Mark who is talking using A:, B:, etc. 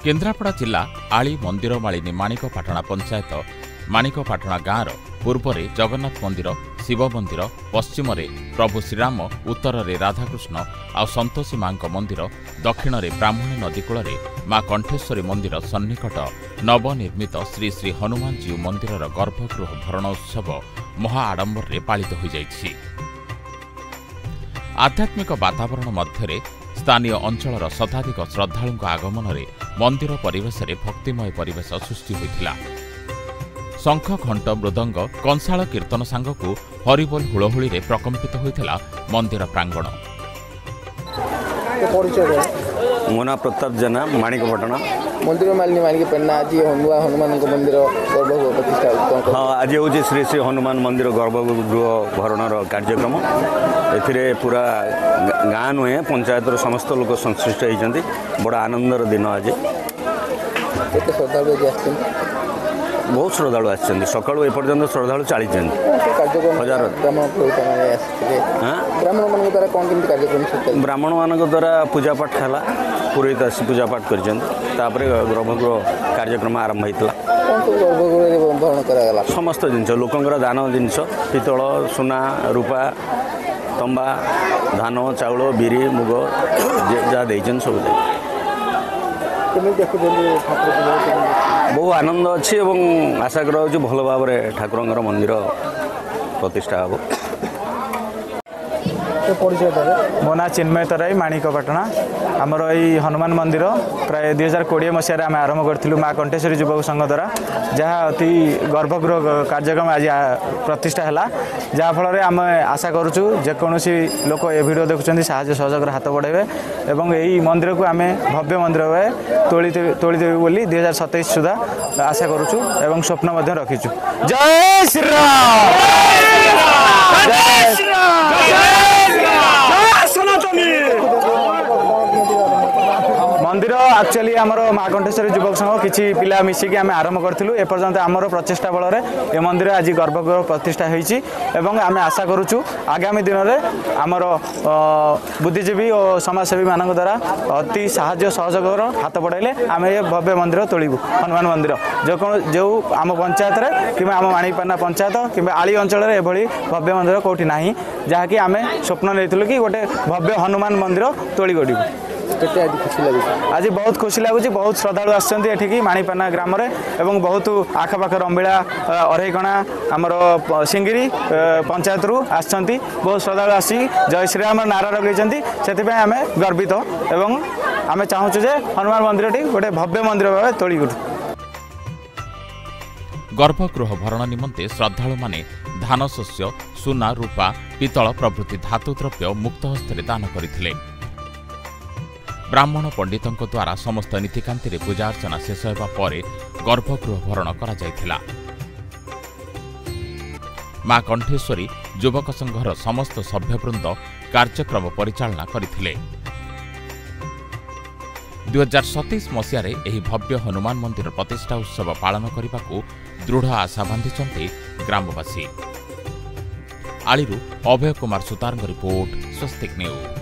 A: केन्द्रापड़ा जिला आली मंदिर मालिनी माणिकपाटଣା पंचायत माणिकपाटଣା गाँवर पूर्व जगन्नाथ मंदिर शिव मंदिर पश्चिम प्रभु श्रीराम उत्तर राधाकृष्ण आ संतोषी मां मंदिर दक्षिण ब्राह्मणी नदी कूल मां कंठेश्वरी मंदिर सन्निकट नवनिर्मित श्री श्री हनुमान जीव मंदिर गर्भगृह भरण उत्सव महाआडंबर पालित हो जाइछि। आध्यात्मिक वातावरण मध्य स्थानीय अंचल शताधिक श्रद्धालु आगमन में मंदिर परिवेश भक्तिमय परिवेश सृष्टि होता। शंख घंट मृदंग कंसाल कीर्तन सांगकू हरिबोल हुलहुली रे प्रकम्पित होता मंदिर प्रांगण।
B: मो ना प्रताप जेना माणिकपाटଣା
C: मंदिर मालिनी माणिकपाटଣା आज हनुमान मंदिर गर्भगृह प्रतिष्ठा।
B: हाँ आज हूँ श्री श्री हनुमान मंदिर गर्भगृह भरणर कार्यक्रम। ए पूरा गाँ नुहे पंचायत समस्त लोक संश्लिष्ट होती बड़ा आनंदर दिन आज। बहुत श्रद्धालु आसछन्ति सकाळु एपर्यंत श्रद्धालु चली हजार ब्राह्मण मान द्वारा पूजा पाठ है पुरोहित आसी पूजा पाठ कर गर्भगृह कार्यक्रम आरंभ होता। समस्त जिनस लोकंर दान जिनस पितल सुना रूपा तंबा धान चाउल बिरी मुग जहाँ देन सब बहु आनंद अच्छी एवं आशा करा भल भाव ठाकुर मंदिर प्रतिष्ठा हम।
D: मो ना चिन्मय तराई माणिकपाटଣା आमर यही हनुमान मंदिर प्राय 2020 मसीह आम आरंभ करूँ माँ कंठेश्वरी युवक संघ द्वारा जहाँ अति गर्भगृह कार्यक्रम आज प्रतिष्ठा है जहाँफल आम आशा करुँ जेकोसी लोक ए भिड देखुं साहय सहयोग हाथ बढ़ाइबे और यही मंदिर को आम भव्य मंदिर तोड़देवी बोली 2027 सुधा आशा करुँ और स्वप्न रखीचु। जय श्री मंदिर एक्चुअली आमर माँ कंठेश्वरी युवक संघ किसी पिला मिसिकी आम आरंभ करूँ एपर्यंत आमर प्रचेषा बल ए मंदिर आज गर्भगृह प्रतिष्ठा होती आम आशा करुँ आगामी दिन में आमर बुद्धिजीवी और समाजसेवी मान द्वारा अति साहाय्य सहयोग हाथ बढ़ाइले आम ये भव्य मंदिर तोड़ू हनुमान मंदिर जो आम पंचायत कि आम माणिकपाटଣା पंचायत कि आली अंचल एभली भव्य मंदिर कौटी ना जहाँकि आम स्वप्न नहीं कि गोटे भव्य हनुमान मंदिर तोड़ी गढ़ू। आज बहुत खुशी लगुच बहुत श्रद्धालु आसछन्ति माणिकपाटଣା ग्राम में बहुत आखपाख रंबिला अरईकणा आमर सिंगिरी पंचायत रु आसछन्ति बहुत श्रद्धालु आसी जय श्रीराम नारा लगे से आम गर्वित एवं आम चाहूँ जे हनुमान मंदिर टी गोटे भव्य मंदिर भाव तोड़ी उठू।
A: गर्भगृह भरण निमंते श्रद्धालु माने धान शस्य सुना रूपा पितल प्रभृति धातु द्रव्य मुक्त हस्ते दान करथिले। ब्राह्मण पंडितों द्वारा समस्त नीतिकांति पूजा अर्चना शेष होगा पर गर्भगृह भरण करा जायथिला। मां कंठेश्वरी युवक संघर समस्त सभ्यवृंद कार्यक्रम परिचालना करथिले। 2027 मसीह एही भव्य हनुमान मंदिर प्रतिष्ठा उत्सव पालन करने को दृढ़ आशा बांधिचंती ग्रामवासी। आलीरू अभय कुमार सुतारଙ୍କ रिपोर्ट स्वस्तिक न्यूज।